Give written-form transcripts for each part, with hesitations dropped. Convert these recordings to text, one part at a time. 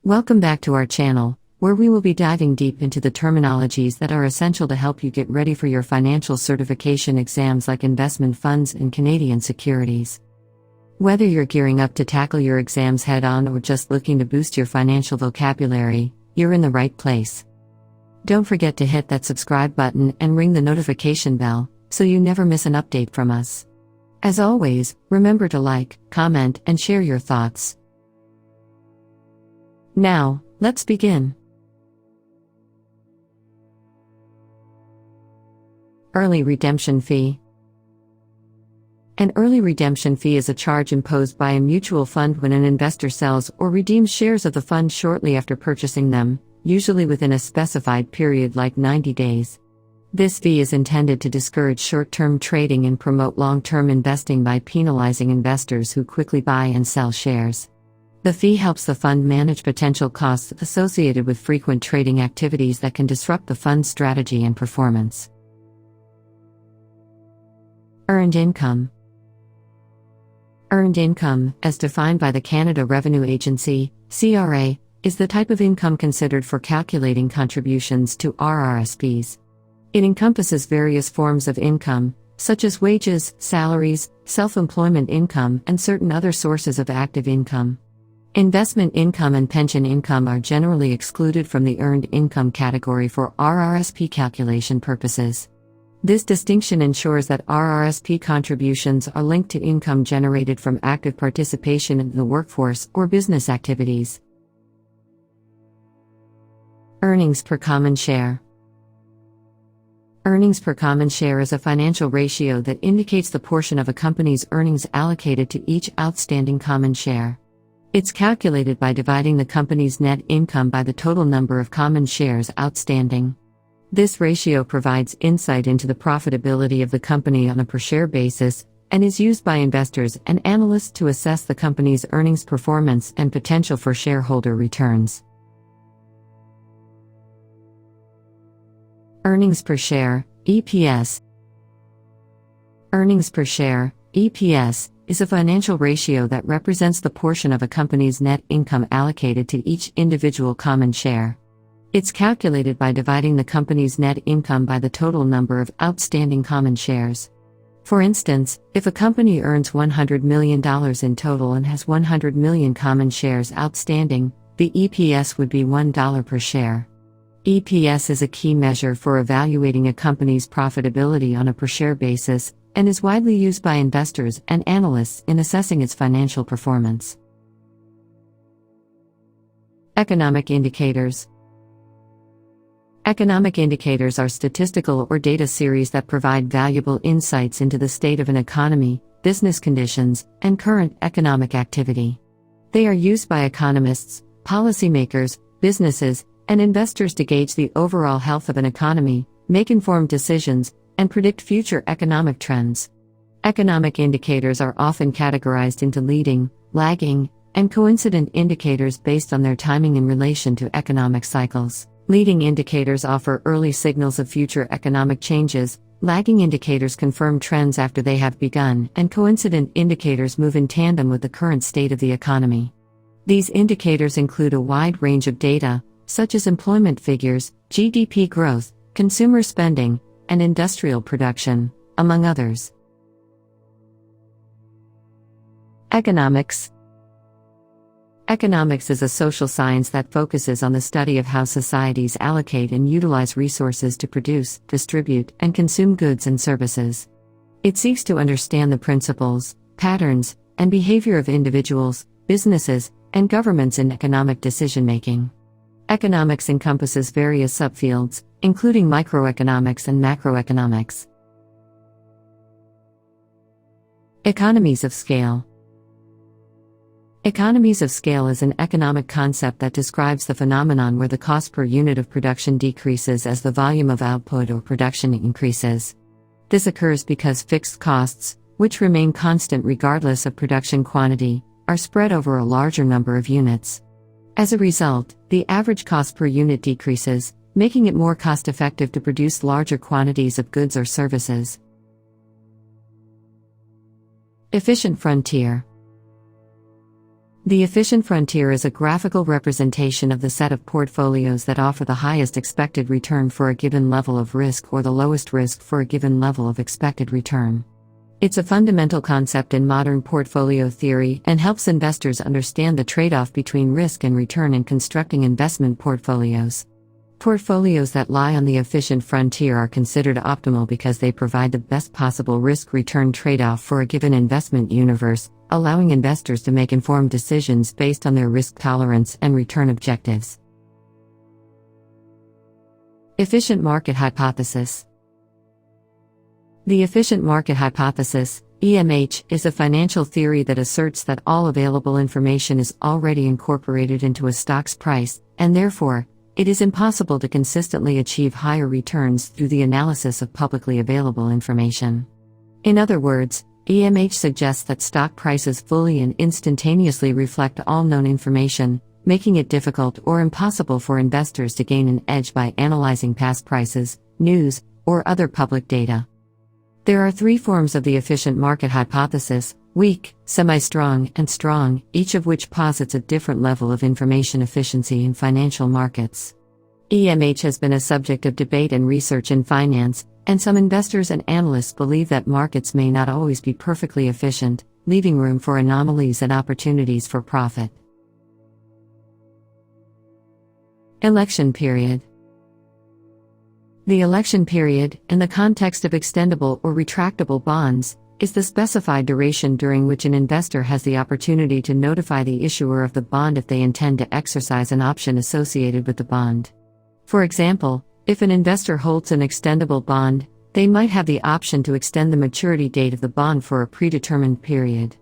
Welcome back to our channel, where we will be diving deep into the terminologies that are essential to help you get ready for your financial certification exams like investment funds and Canadian securities. Whether you're gearing up to tackle your exams head-on or just looking to boost your financial vocabulary, you're in the right place. Don't forget to hit that subscribe button and ring the notification bell, so you never miss an update from us. As always, remember to like, comment, and share your thoughts. Now, let's begin. Early redemption fee. An early redemption fee is a charge imposed by a mutual fund when an investor sells or redeems shares of the fund shortly after purchasing them, usually within a specified period like 90 days. This fee is intended to discourage short-term trading and promote long-term investing by penalizing investors who quickly buy and sell shares. The fee helps the fund manage potential costs associated with frequent trading activities that can disrupt the fund's strategy and performance. Earned income. Earned income, as defined by the Canada Revenue Agency, CRA, is the type of income considered for calculating contributions to RRSPs. It encompasses various forms of income, such as wages, salaries, self-employment income, and certain other sources of active income. Investment income and pension income are generally excluded from the earned income category for RRSP calculation purposes. This distinction ensures that RRSP contributions are linked to income generated from active participation in the workforce or business activities. Earnings per common share. Earnings per common share is a financial ratio that indicates the portion of a company's earnings allocated to each outstanding common share. It's calculated by dividing the company's net income by the total number of common shares outstanding. This ratio provides insight into the profitability of the company on a per-share basis, and is used by investors and analysts to assess the company's earnings performance and potential for shareholder returns. Earnings per share, EPS. Earnings per share, EPS, is a financial ratio that represents the portion of a company's net income allocated to each individual common share. It's calculated by dividing the company's net income by the total number of outstanding common shares. For instance, if a company earns $100 million in total and has 100 million common shares outstanding, the EPS would be $1 per share. EPS is a key measure for evaluating a company's profitability on a per-share basis, and is widely used by investors and analysts in assessing its financial performance. Economic indicators. Economic indicators are statistical or data series that provide valuable insights into the state of an economy, business conditions, and current economic activity. They are used by economists, policymakers, businesses, and investors to gauge the overall health of an economy, make informed decisions, and predict future economic trends. Economic indicators are often categorized into leading, lagging, and coincident indicators based on their timing in relation to economic cycles. Leading indicators offer early signals of future economic changes, lagging indicators confirm trends after they have begun, and coincident indicators move in tandem with the current state of the economy. These indicators include a wide range of data, such as employment figures, GDP growth, consumer spending, and industrial production, among others. Economics. Economics is a social science that focuses on the study of how societies allocate and utilize resources to produce, distribute, and consume goods and services. It seeks to understand the principles, patterns, and behavior of individuals, businesses, and governments in economic decision-making. Economics encompasses various subfields, including microeconomics and macroeconomics. Economies of scale. Economies of scale is an economic concept that describes the phenomenon where the cost per unit of production decreases as the volume of output or production increases. This occurs because fixed costs, which remain constant regardless of production quantity, are spread over a larger number of units. As a result, the average cost per unit decreases, making it more cost-effective to produce larger quantities of goods or services. Efficient frontier. The efficient frontier is a graphical representation of the set of portfolios that offer the highest expected return for a given level of risk or the lowest risk for a given level of expected return. It's a fundamental concept in modern portfolio theory and helps investors understand the trade-off between risk and return in constructing investment portfolios. Portfolios that lie on the efficient frontier are considered optimal because they provide the best possible risk-return trade-off for a given investment universe, allowing investors to make informed decisions based on their risk tolerance and return objectives. Efficient market hypothesis. The efficient market hypothesis, EMH, is a financial theory that asserts that all available information is already incorporated into a stock's price, and therefore, it is impossible to consistently achieve higher returns through the analysis of publicly available information. In other words, EMH suggests that stock prices fully and instantaneously reflect all known information, making it difficult or impossible for investors to gain an edge by analyzing past prices, news, or other public data. There are three forms of the efficient market hypothesis: weak, semi-strong, and strong, each of which posits a different level of information efficiency in financial markets. EMH has been a subject of debate and research in finance, and some investors and analysts believe that markets may not always be perfectly efficient, leaving room for anomalies and opportunities for profit. Election period. The election period, in the context of extendable or retractable bonds, is the specified duration during which an investor has the opportunity to notify the issuer of the bond if they intend to exercise an option associated with the bond. For example, if an investor holds an extendable bond, they might have the option to extend the maturity date of the bond for a predetermined period.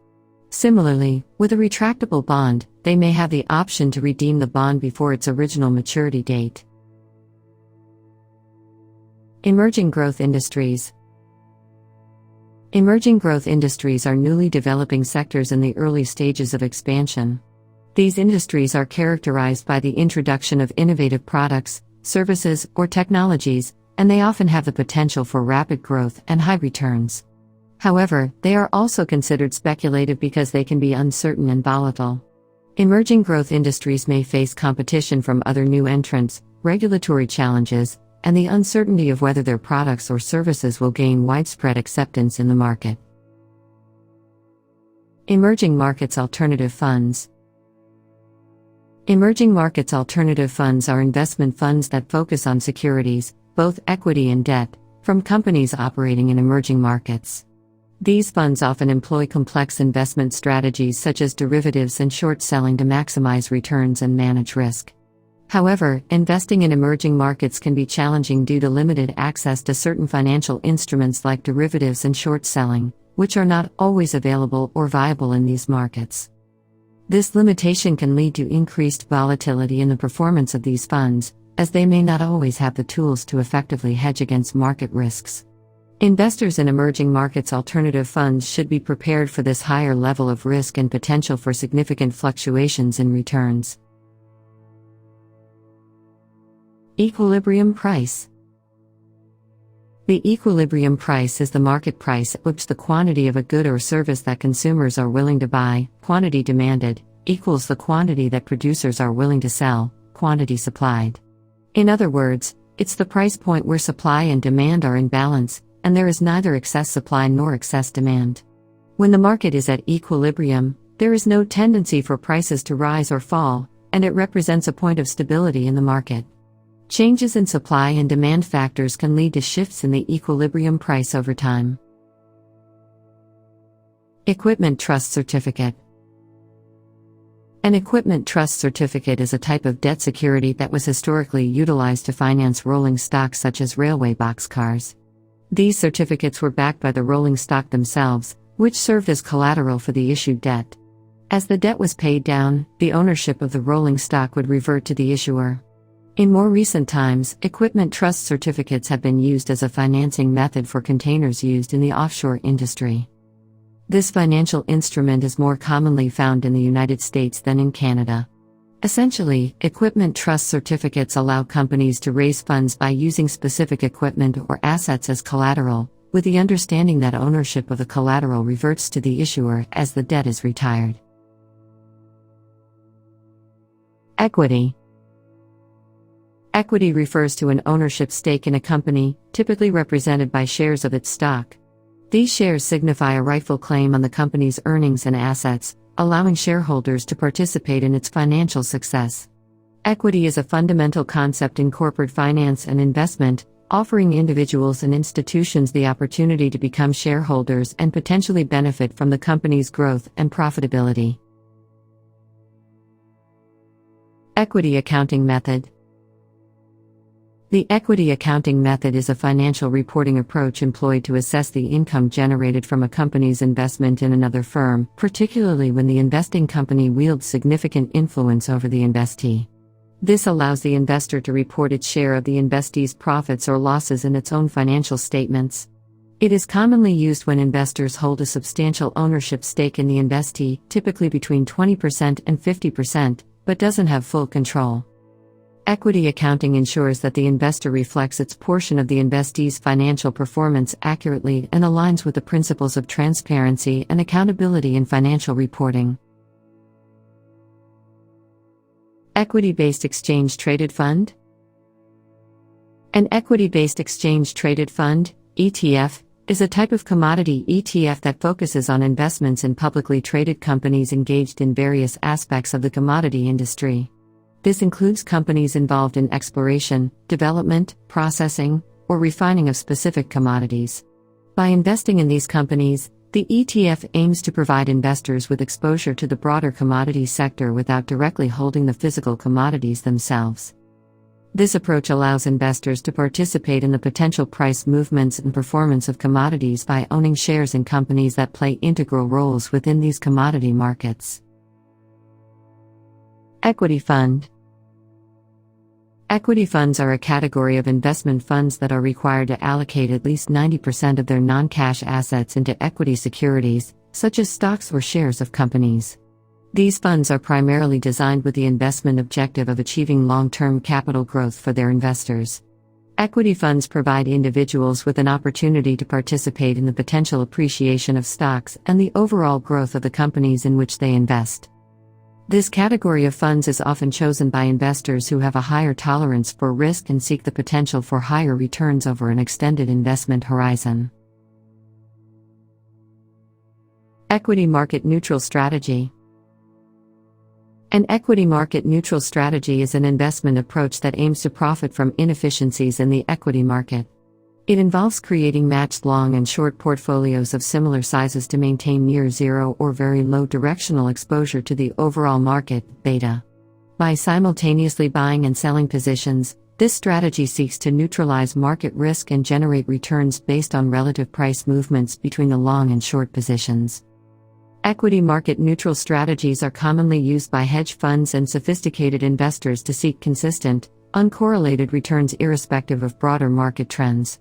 Similarly, with a retractable bond, they may have the option to redeem the bond before its original maturity date. Emerging growth industries. Emerging growth industries are newly developing sectors in the early stages of expansion. These industries are characterized by the introduction of innovative products, services, or technologies, and they often have the potential for rapid growth and high returns. However, they are also considered speculative because they can be uncertain and volatile. Emerging growth industries may face competition from other new entrants, regulatory challenges, and the uncertainty of whether their products or services will gain widespread acceptance in the market. Emerging markets alternative funds. Emerging markets alternative funds are investment funds that focus on securities, both equity and debt, from companies operating in emerging markets. These funds often employ complex investment strategies such as derivatives and short selling to maximize returns and manage risk. However, investing in emerging markets can be challenging due to limited access to certain financial instruments like derivatives and short selling, which are not always available or viable in these markets. This limitation can lead to increased volatility in the performance of these funds, as they may not always have the tools to effectively hedge against market risks. Investors in emerging markets alternative funds should be prepared for this higher level of risk and potential for significant fluctuations in returns. Equilibrium price. The equilibrium price is the market price at which the quantity of a good or service that consumers are willing to buy, quantity demanded, equals the quantity that producers are willing to sell, quantity supplied. In other words, it's the price point where supply and demand are in balance, and there is neither excess supply nor excess demand. When the market is at equilibrium, there is no tendency for prices to rise or fall, and it represents a point of stability in the market. Changes in supply and demand factors can lead to shifts in the equilibrium price over time. Equipment Trust Certificate. An equipment trust certificate is a type of debt security that was historically utilized to finance rolling stock such as railway boxcars. These certificates were backed by the rolling stock themselves, which served as collateral for the issued debt. As the debt was paid down, the ownership of the rolling stock would revert to the issuer. In more recent times, equipment trust certificates have been used as a financing method for containers used in the offshore industry. This financial instrument is more commonly found in the United States than in Canada. Essentially, equipment trust certificates allow companies to raise funds by using specific equipment or assets as collateral, with the understanding that ownership of the collateral reverts to the issuer as the debt is retired. Equity. Equity refers to an ownership stake in a company, typically represented by shares of its stock. These shares signify a rightful claim on the company's earnings and assets, allowing shareholders to participate in its financial success. Equity is a fundamental concept in corporate finance and investment, offering individuals and institutions the opportunity to become shareholders and potentially benefit from the company's growth and profitability. Equity accounting method. The equity accounting method is a financial reporting approach employed to assess the income generated from a company's investment in another firm, particularly when the investing company wields significant influence over the investee. This allows the investor to report its share of the investee's profits or losses in its own financial statements. It is commonly used when investors hold a substantial ownership stake in the investee, typically between 20% and 50%, but doesn't have full control. Equity accounting ensures that the investor reflects its portion of the investee's financial performance accurately and aligns with the principles of transparency and accountability in financial reporting. Equity-based exchange-traded fund. An equity-based exchange-traded fund, ETF, is a type of commodity ETF that focuses on investments in publicly traded companies engaged in various aspects of the commodity industry. This includes companies involved in exploration, development, processing, or refining of specific commodities. By investing in these companies, the ETF aims to provide investors with exposure to the broader commodity sector without directly holding the physical commodities themselves. This approach allows investors to participate in the potential price movements and performance of commodities by owning shares in companies that play integral roles within these commodity markets. Equity fund. Equity funds are a category of investment funds that are required to allocate at least 90% of their non-cash assets into equity securities, such as stocks or shares of companies. These funds are primarily designed with the investment objective of achieving long-term capital growth for their investors. Equity funds provide individuals with an opportunity to participate in the potential appreciation of stocks and the overall growth of the companies in which they invest. This category of funds is often chosen by investors who have a higher tolerance for risk and seek the potential for higher returns over an extended investment horizon. Equity market neutral strategy. An equity market neutral strategy is an investment approach that aims to profit from inefficiencies in the equity market. It involves creating matched long and short portfolios of similar sizes to maintain near zero or very low directional exposure to the overall market, beta. By simultaneously buying and selling positions, this strategy seeks to neutralize market risk and generate returns based on relative price movements between the long and short positions. Equity market neutral strategies are commonly used by hedge funds and sophisticated investors to seek consistent, uncorrelated returns irrespective of broader market trends.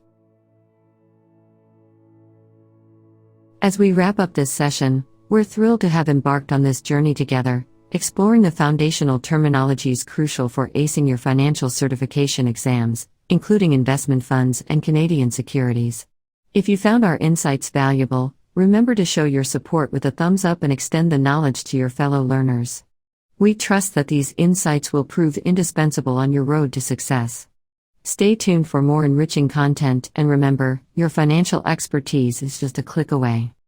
As we wrap up this session, we're thrilled to have embarked on this journey together, exploring the foundational terminologies crucial for acing your financial certification exams, including investment funds and Canadian securities. If you found our insights valuable, remember to show your support with a thumbs up and extend the knowledge to your fellow learners. We trust that these insights will prove indispensable on your road to success. Stay tuned for more enriching content, and remember, your financial expertise is just a click away.